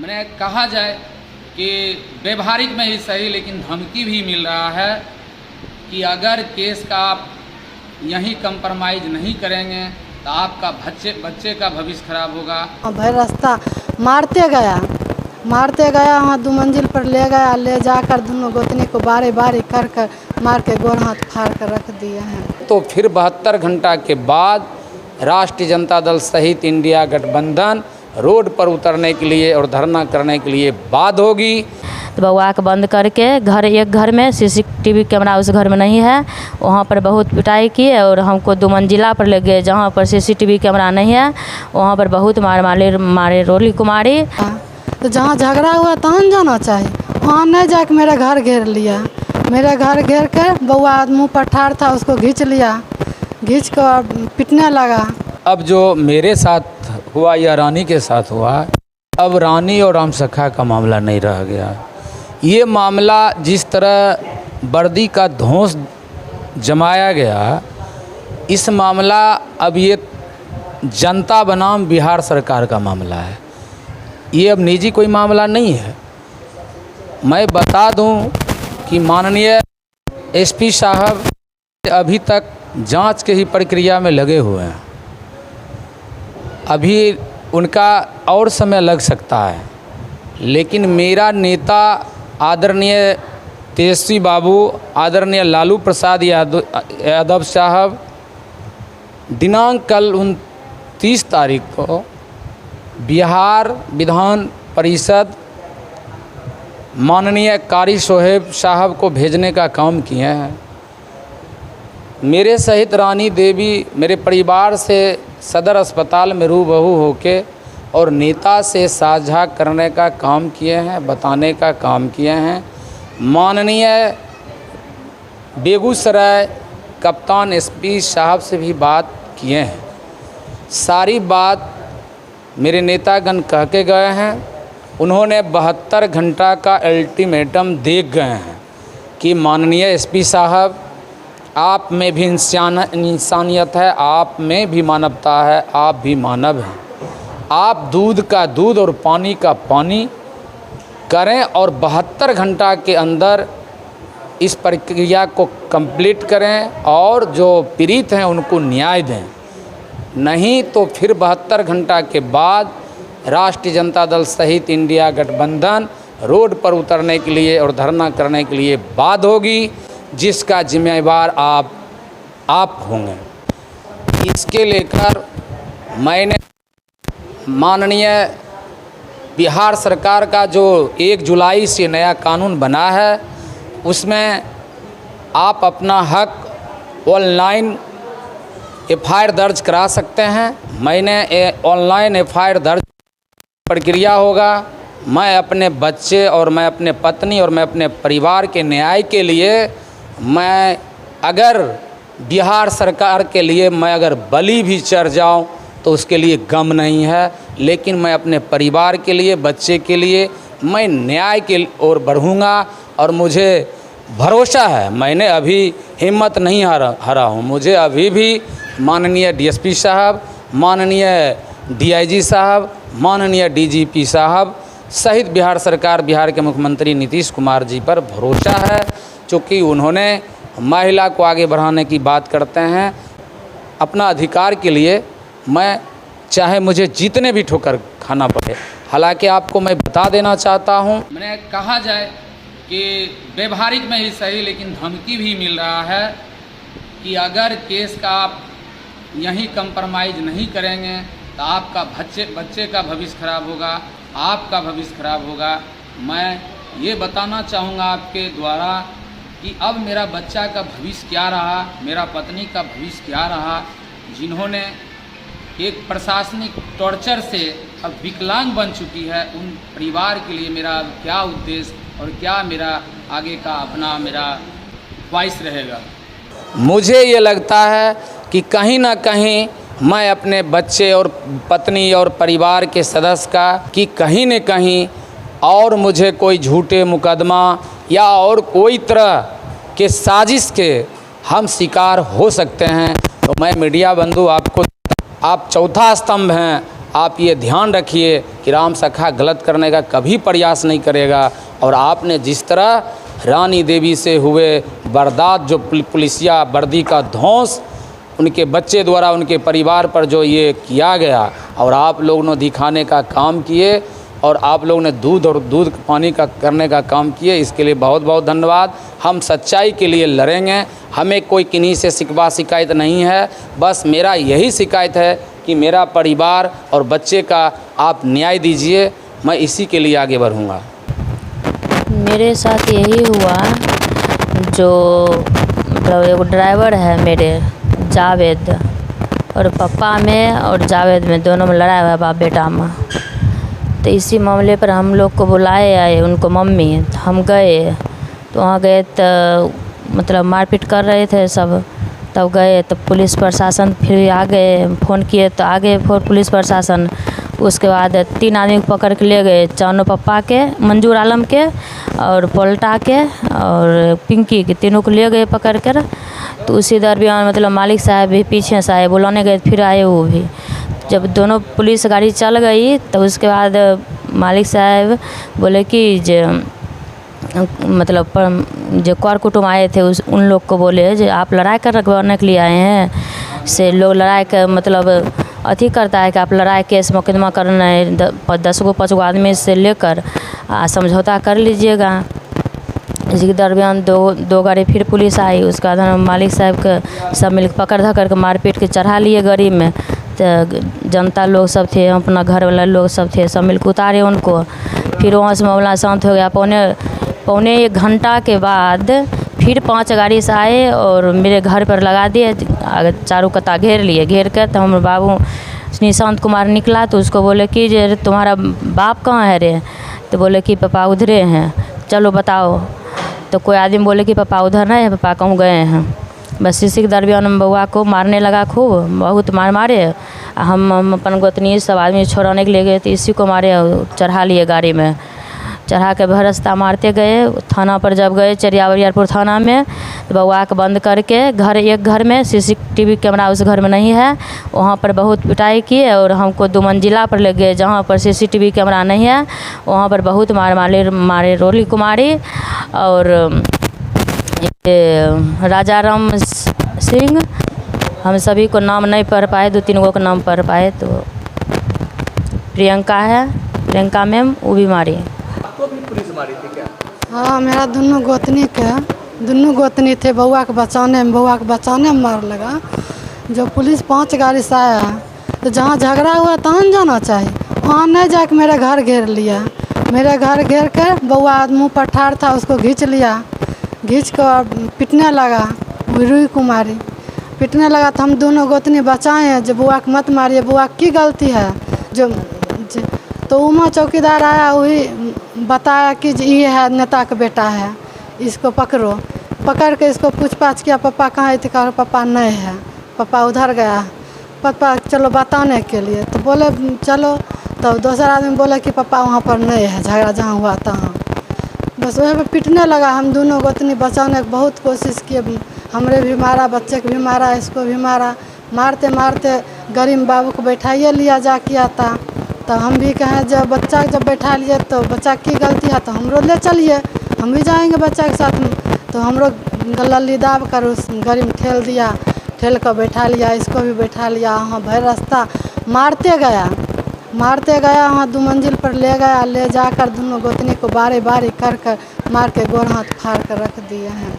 मैंने कहा जाए कि व्यवहारिक में ही सही, लेकिन धमकी भी मिल रहा है कि अगर केस का आप यहीं कंप्रोमाइज़ नहीं करेंगे तो आपका बच्चे का भविष्य खराब होगा। भाई रास्ता मारते गया वहाँ 2 मंजिल पर ले गया, ले जाकर दोनों गोतनी को बारी बारी कर मार के गोर हाथ फाड़ कर रख दिए हैं। तो फिर 72 घंटा के बाद राष्ट्रीय जनता दल सहित इंडिया गठबंधन रोड पर उतरने के लिए और धरना करने के लिए बाध्य होगी। तो बउआ के बंद करके एक घर में सीसीटीवी कैमरा उस घर में नहीं है, वहाँ पर बहुत पिटाई की और हमको 2 मंजिला पर ले गए जहाँ पर सीसीटीवी कैमरा नहीं है, वहाँ पर बहुत मारे रोली कुमारी। तो जहाँ झगड़ा हुआ तहाँ जाना चाहिए, वहाँ नहीं जाके मेरा घर घेर लिया। मेरा घर घेर कर बउआ मुँह पर ठाड़ था, उसको खींच कर पिटने लगा। अब जो मेरे साथ हुआ या रानी के साथ हुआ, अब रानी और राम सखा का मामला नहीं रह गया। ये मामला जिस तरह वर्दी का धौंस जमाया गया, इस मामला अब ये जनता बनाम बिहार सरकार का मामला है। ये अब निजी कोई मामला नहीं है। मैं बता दूं कि माननीय एसपी साहब अभी तक जांच के ही प्रक्रिया में लगे हुए हैं। अभी उनका और समय लग सकता है, लेकिन मेरा नेता आदरणीय तेजस्वी बाबू, आदरणीय लालू प्रसाद यादव साहब दिनांक कल 29 तारीख को बिहार विधान परिषद माननीय कारी सोहेब साहब को भेजने का काम किए हैं। मेरे सहित रानी देवी मेरे परिवार से सदर अस्पताल में रूबरू होके और नेता से साझा करने का काम किए हैं, बताने का काम किए हैं। माननीय बेगूसराय कप्तान एसपी साहब से भी बात किए हैं। सारी बात मेरे नेतागण कह के गए हैं। उन्होंने 72 घंटा का अल्टीमेटम दे गए हैं कि माननीय एसपी साहब, आप में भी इंसानियत है, आप में भी मानवता है, आप भी मानव हैं। आप दूध का दूध और पानी का पानी करें और 72 घंटा के अंदर इस प्रक्रिया को कंप्लीट करें और जो पीड़ित हैं उनको न्याय दें। नहीं तो फिर 72 घंटा के बाद राष्ट्रीय जनता दल सहित इंडिया गठबंधन रोड पर उतरने के लिए और धरना करने के लिए बाध्य होगी, जिसका जिम्मेवार आप होंगे। इसके लेकर मैंने माननीय बिहार सरकार का जो 1 जुलाई से नया कानून बना है, उसमें आप अपना हक ऑनलाइन एफआईआर दर्ज करा सकते हैं। मैंने ऑनलाइन एफआईआर दर्ज प्रक्रिया होगा। मैं अपने बच्चे और मैं अपने पत्नी और मैं अपने परिवार के न्याय के लिए, मैं अगर बिहार सरकार के लिए मैं अगर बलि भी चढ़ जाऊं तो उसके लिए गम नहीं है, लेकिन मैं अपने परिवार के लिए, बच्चे के लिए मैं न्याय के ओर बढ़ूँगा। और मुझे भरोसा है, मैंने अभी हिम्मत नहीं हारा हूँ। मुझे अभी भी माननीय डीएसपी साहब, माननीय डीआईजी साहब, माननीय डीजीपी साहब सहित बिहार सरकार, बिहार के मुख्यमंत्री नीतीश कुमार जी पर भरोसा है, चूँकि उन्होंने महिला को आगे बढ़ाने की बात करते हैं। अपना अधिकार के लिए मैं चाहे मुझे जितने भी ठोकर खाना पड़े। हालांकि आपको मैं बता देना चाहता हूं, मैंने कहा जाए कि व्यवहारिक में ही सही, लेकिन धमकी भी मिल रहा है कि अगर केस का आप यहीं कंप्रोमाइज़ नहीं करेंगे तो आपका बच्चे का भविष्य खराब होगा, आपका भविष्य खराब होगा। मैं ये बताना चाहूँगा आपके द्वारा कि अब मेरा बच्चा का भविष्य क्या रहा, मेरा पत्नी का भविष्य क्या रहा, जिन्होंने एक प्रशासनिक टॉर्चर से अब विकलांग बन चुकी है। उन परिवार के लिए मेरा क्या उद्देश्य और क्या मेरा आगे का मेरा ख्वाहिश रहेगा। मुझे ये लगता है कि कहीं ना कहीं मैं अपने बच्चे और पत्नी और परिवार के सदस्य का कि कहीं न कहीं और मुझे कोई झूठे मुकदमा या और कोई तरह के साजिश के हम शिकार हो सकते हैं। तो मैं मीडिया बंधु आपको, आप चौथा स्तंभ हैं, आप ये ध्यान रखिए कि राम सखा गलत करने का कभी प्रयास नहीं करेगा। और आपने जिस तरह रानी देवी से हुए वारदात, जो पुलिसिया वर्दी का ध्वंस उनके बच्चे द्वारा उनके परिवार पर जो ये किया गया, और आप लोगों ने दिखाने का काम किए, और आप लोगों ने दूध पानी का करने का काम किए, इसके लिए बहुत बहुत धन्यवाद। हम सच्चाई के लिए लड़ेंगे, हमें कोई किन्हीं से शिकवा शिकायत नहीं है। बस मेरा यही शिकायत है कि मेरा परिवार और बच्चे का आप न्याय दीजिए, मैं इसी के लिए आगे बढ़ूँगा। मेरे साथ यही हुआ, जो मतलब एक ड्राइवर है मेरे, जावेद, और पापा में और जावेद में दोनों में लड़ाई हुआ, बाप बेटा में। तो इसी मामले पर हम लोग को बुलाए आए उनको मम्मी, हम गए तो वहाँ गए तो मतलब मारपीट कर रहे थे सब। तब गए तो पुलिस प्रशासन फिर आ गए, फ़ोन किए तो आ गए पुलिस प्रशासन। उसके बाद 3 आदमी को पकड़ के ले गए, चानू पप्पा के, मंजूर आलम के और पलटा के और पिंकी के, तीनों को ले गए पकड़ कर। तो उसी दरमियान मतलब मालिक साहब भी पीछे से आए, बुलाने गए, फिर आए वो भी। जब दोनों पुलिस गाड़ी चल गई तो उसके बाद मालिक साहब बोले कि मतलब जो कर कुटुम आए थे उन लोग को बोले जो आप लड़ाई करवाने के लिए आए हैं, से लोग लड़ाई का मतलब अथी करता है कि आप लड़ाई केस मुकदमा करना है, 10 गो 5 गो आदमी से लेकर समझौता कर लीजिएगा। इसी दरमियान दो गाड़ी फिर पुलिस आई। उसके बाद मालिक साहब के सब मिल पकड़ धकड़ के मारपीट के चढ़ा लिए गाड़ी में। तो जनता लोग सब थे, अपना घर वाला लोग सब थे, सब मिल के उतारे उनको। फिर वहाँ से मामला शांत हो गया। पौने 1 घंटा के बाद फिर 5 गाड़ी से आए और मेरे घर पर लगा दिए, चारों कता घेर लिए। घेर कर तो हमारे बाबू निशांत कुमार निकला तो उसको बोले कि जे तुम्हारा बाप कहाँ है रे? तो बोले कि पापा उधरे हैं, चलो बताओ। तो कोई आदमी बोले कि पापा उधर नहीं है, पापा कहूँ गए हैं। बस इसी के दरमियान हम बउआ को मारने लगा, खूब बहुत मारे। हम अपन गोतनी सब आदमी छोड़ाने के लिए गए तो इसी को मारे, चढ़ा लिए गाड़ी में। चढ़ा के भरस्ता मारते गए। थाना पर जब गए चरियावरियारपुर थाना में, तो बउआ के बंद करके एक घर में CCTV कैमरा उस घर में नहीं है, वहाँ पर बहुत पिटाई किए और हमको 2 मंजिला पर ले गए जहाँ पर CCTV कैमरा नहीं है। वहाँ पर बहुत मारे रोली कुमारी और राजा राम सिंह, हम सभी को नाम नहीं पढ़ पाए, 2-3 गो का नाम पढ़ पाए। तो प्रियंका है, प्रियंका मैम, वो भी मारी। आपको भी पुलिस मारी थी क्या? हाँ, मेरा दोनों गोतनी थे। बउआ के बचाने में मार लगा। जब पुलिस 5 गाड़ी से आया तो जहाँ झगड़ा हुआ तहाँ जाना चाहिए, वहाँ नहीं जाके मेरे घर घेर लिया। मेरे घर घेर कर बउआ मुँह पर ठाड़ था, उसको खींच लिया। खींच कर पिटने लगा, रूही कुमारी पिटने लगा। तो हम दोनों गोतनी बचाए हैं, जो बुआ को मत मारिए, बुआ की गलती है। तो उमा चौकीदार आया, वही बताया कि ये है नेता का बेटा है, इसको पकड़ो। पकड़ के इसको पूछताछ किया, पापा कहाँ है? तो कहा पापा नहीं है, पापा उधर गया। पापा चलो बताने के लिए, तो बोले चलो। तो दूसरा आदमी बोले कि पापा वहाँ पर नहीं है, झगड़ा जहाँ हुआ तहाँ। बस वही पर पिटने लगा। हम दोनों गोतनी बचाने की बहुत कोशिश किए, हमरे भी मारा, बच्चे को भी मारा, इसको भी मारा। मारते मारते गरीब बाबू को बैठाइए लिया जा किया था। तो हम भी कहें जब बच्चा जब बैठा लिए तो बच्चा की गलती है तो हमरो ले चलिए, हम भी जाएंगे बच्चा के साथ में। तो हमरो गलली दाब कर उस गरीब ठेल दिया, ठेल कर बैठा लिया, इसको भी बैठा लिया। वहाँ भर रास्ता मारते गया, वहाँ 2 मंजिल पर ले गया। ले जाकर दोनों गोतनी को बारी बारी कर मार के गोड़ हाथ फाड़ कर रख दिए हैं।